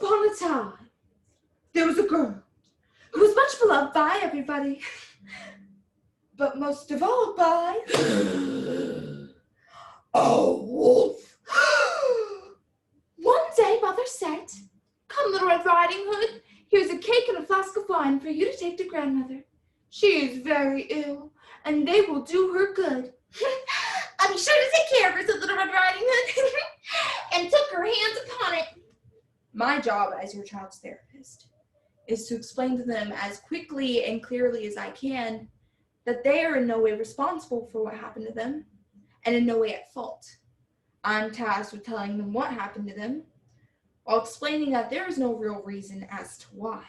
upon a time, there was a girl who was much beloved by everybody, but most of all by a wolf. One day, Mother said, "Come, Little Red Riding Hood, here's a cake and a flask of wine for you to take to grandmother. She is very ill, and they will do her good." "I'll be sure to take care of her," said Little Red Riding Hood, and took her hands upon it. My job as your child's therapist is to explain to them as quickly and clearly as I can that they are in no way responsible for what happened to them, and in no way at fault. I'm tasked with telling them what happened to them, while explaining that there is no real reason as to why.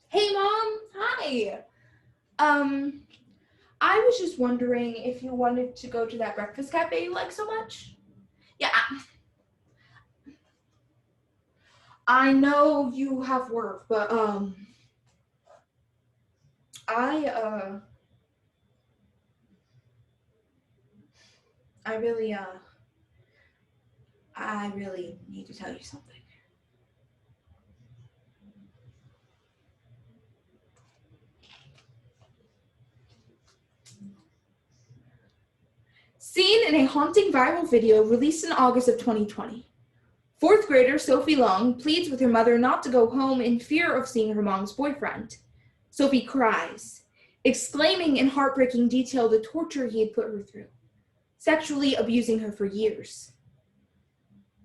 Hey, Mom. Hi. I was just wondering if you wanted to go to that breakfast cafe you like so much. Yeah. I know you have work, but, I really need to tell you something. Seen in a haunting viral video released in August of 2020. Fourth grader Sophie Long pleads with her mother not to go home in fear of seeing her mom's boyfriend. Sophie cries, exclaiming in heartbreaking detail the torture he had put her through, sexually abusing her for years.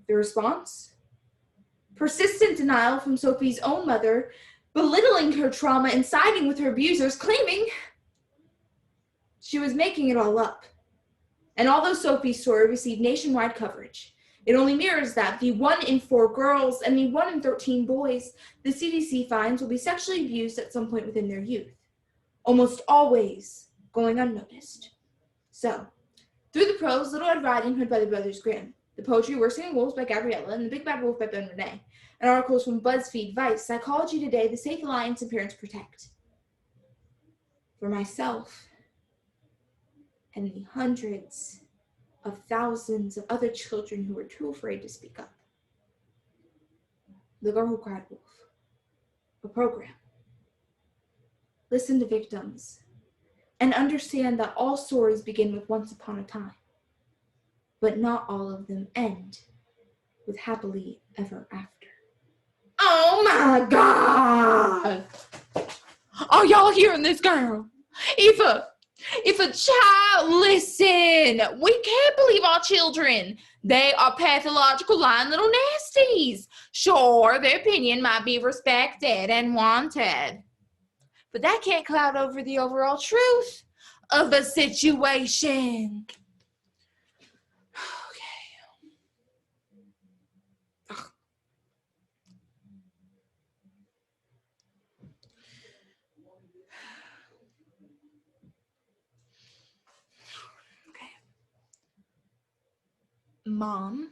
The response? Persistent denial from Sophie's own mother, belittling her trauma and siding with her abusers, claiming she was making it all up. And although Sophie's story received nationwide coverage, it only mirrors that the 1 in 4 girls and the 1 in 13 boys the CDC finds will be sexually abused at some point within their youth, almost always going unnoticed. So, through the prose, Little Red Riding Hood by the Brothers Grimm, the poetry We're Singing Wolves by Gabriella, and The Big Bad Wolf by Ben Renee, and articles from BuzzFeed, Vice, Psychology Today, The Safe Alliance, and Parents Protect. For myself, and the hundreds of thousands of other children who were too afraid to speak up. The Girl Who Cried Wolf, a program. Listen to victims and understand that all stories begin with once upon a time, but not all of them end with happily ever after. Oh my God! Are y'all hearing this, girl? If a child, listen, we can't believe our children. They are pathological, lying little nasties. Sure, their opinion might be respected and wanted, but that can't cloud over the overall truth of the situation. Okay. Mom?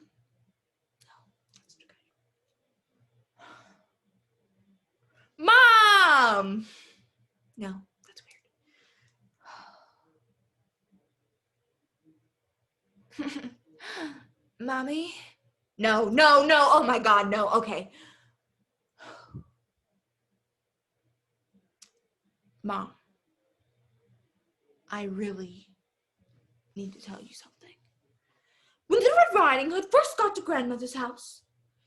Mom! No, that's weird. Mommy? No, oh my God, no, okay. Mom, I really need to tell you something. When Little Red Riding Hood first got to grandmother's house,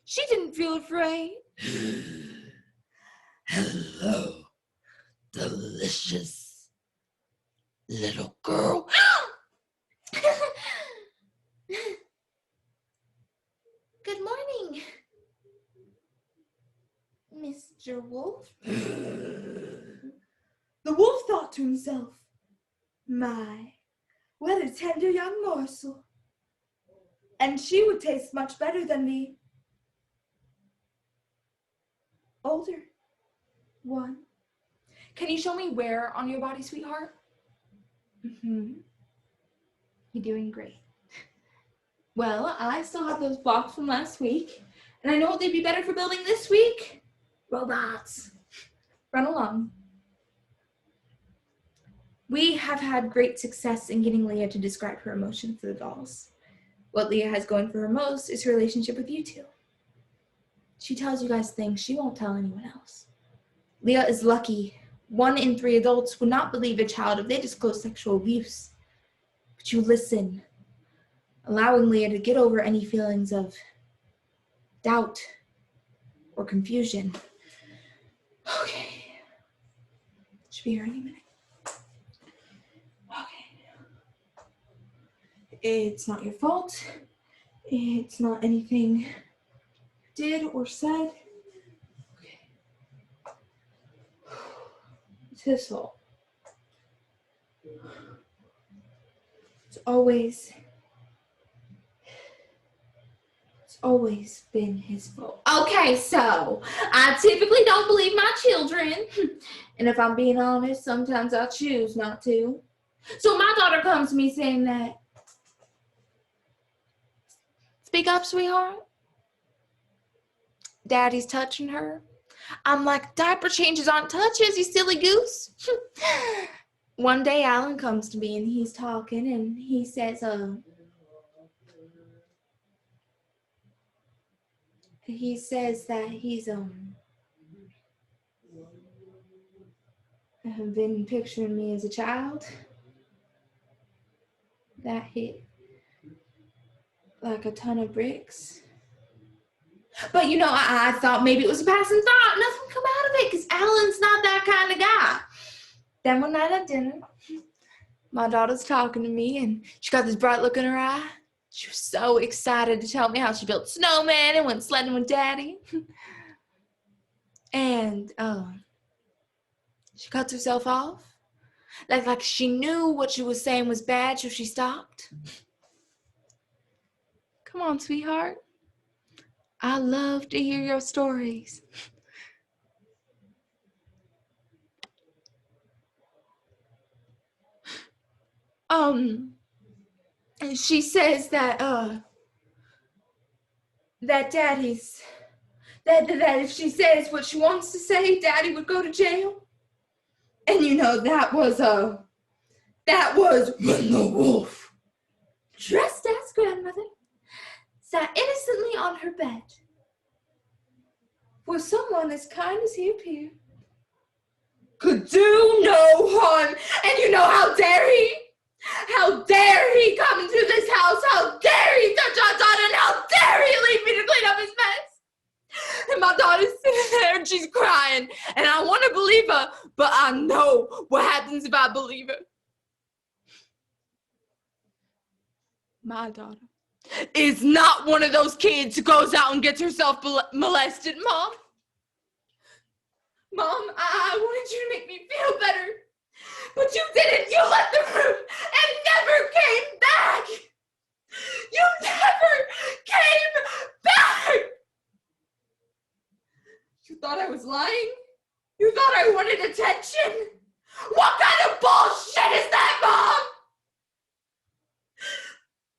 she didn't feel afraid. Hello, delicious little girl. Good morning, Mr. Wolf. The wolf thought to himself, my, what a tender young morsel. And she would taste much better than the older one. Can you show me where on your body, sweetheart? You're doing great. Well, I still have those blocks from last week, and I know what they'd be better for building this week. Robots. Run along. We have had great success in getting Leah to describe her emotions to the dolls. What Leah has going for her most is her relationship with you two. She tells you guys things she won't tell anyone else. Leah is lucky. 1 in 3 adults would not believe a child if they disclose sexual abuse. But you listen, allowing Leah to get over any feelings of doubt or confusion. Okay. Should be here any minute. Okay. It's not your fault. It's not anything you did or said. Okay. It's his fault. It's always been his fault. Okay, so I typically don't believe my children. And if I'm being honest, sometimes I choose not to. So my daughter comes to me saying that, speak up, sweetheart. Daddy's touching her. I'm like, diaper changes aren't touches, you silly goose. One day Alan comes to me and he's talking and he says, that he's been picturing me as a child that hit like a ton of bricks. But I thought maybe it was a passing thought. Nothing come out of it because Alan's not that kind of guy. Then one night at dinner, my daughter's talking to me and she got this bright look in her eye. She was so excited to tell me how she built snowman and went sledding with Daddy. And she cuts herself off. Like she knew what she was saying was bad, so she stopped. Come on, sweetheart. I love to hear your stories. And she says that that Daddy's that if she says what she wants to say, Daddy would go to jail. And that was when the wolf, dressed as grandmother, sat innocently on her bed. For someone as kind as he appeared could do no harm. And how dare he? How dare he come into this house? How dare he touch our daughter? And how dare he leave me to clean up his mess? And my daughter's sitting there and she's crying. And I want to believe her, but I know what happens if I believe her. My daughter is not one of those kids who goes out and gets herself molested, Mom. Mom, I wanted you to make me feel better. But you didn't. You left the room and never came back. You never came back. You thought I was lying? You thought I wanted attention? What kind of bullshit is that, Mom?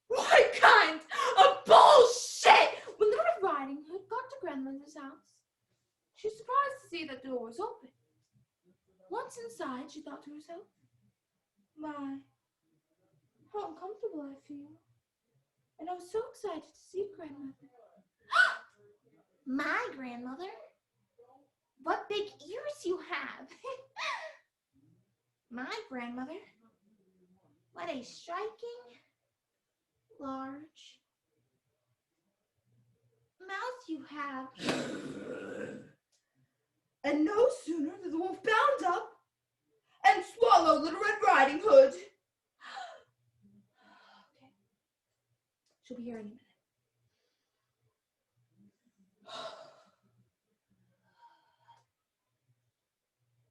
What kind of bullshit? When Little Riding Hood got to Grandmother's house, she was surprised to see that the door was open. Once inside, she thought to herself, my, how uncomfortable I feel. And I was so excited to see Grandmother. My grandmother? What big ears you have. My grandmother? What a striking, large mouth you have. And no sooner did the wolf bound up and swallow Little Red Riding Hood. Okay. She'll be here any minute.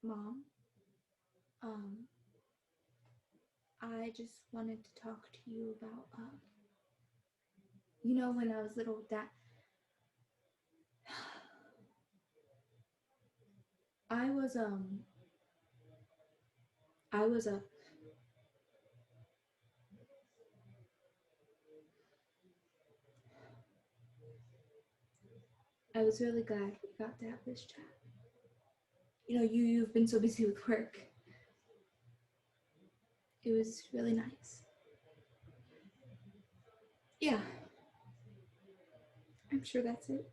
Mom, I just wanted to talk to you about, when I was little, I was really glad we got to have this chat. You've been so busy with work. It was really nice. Yeah. I'm sure that's it.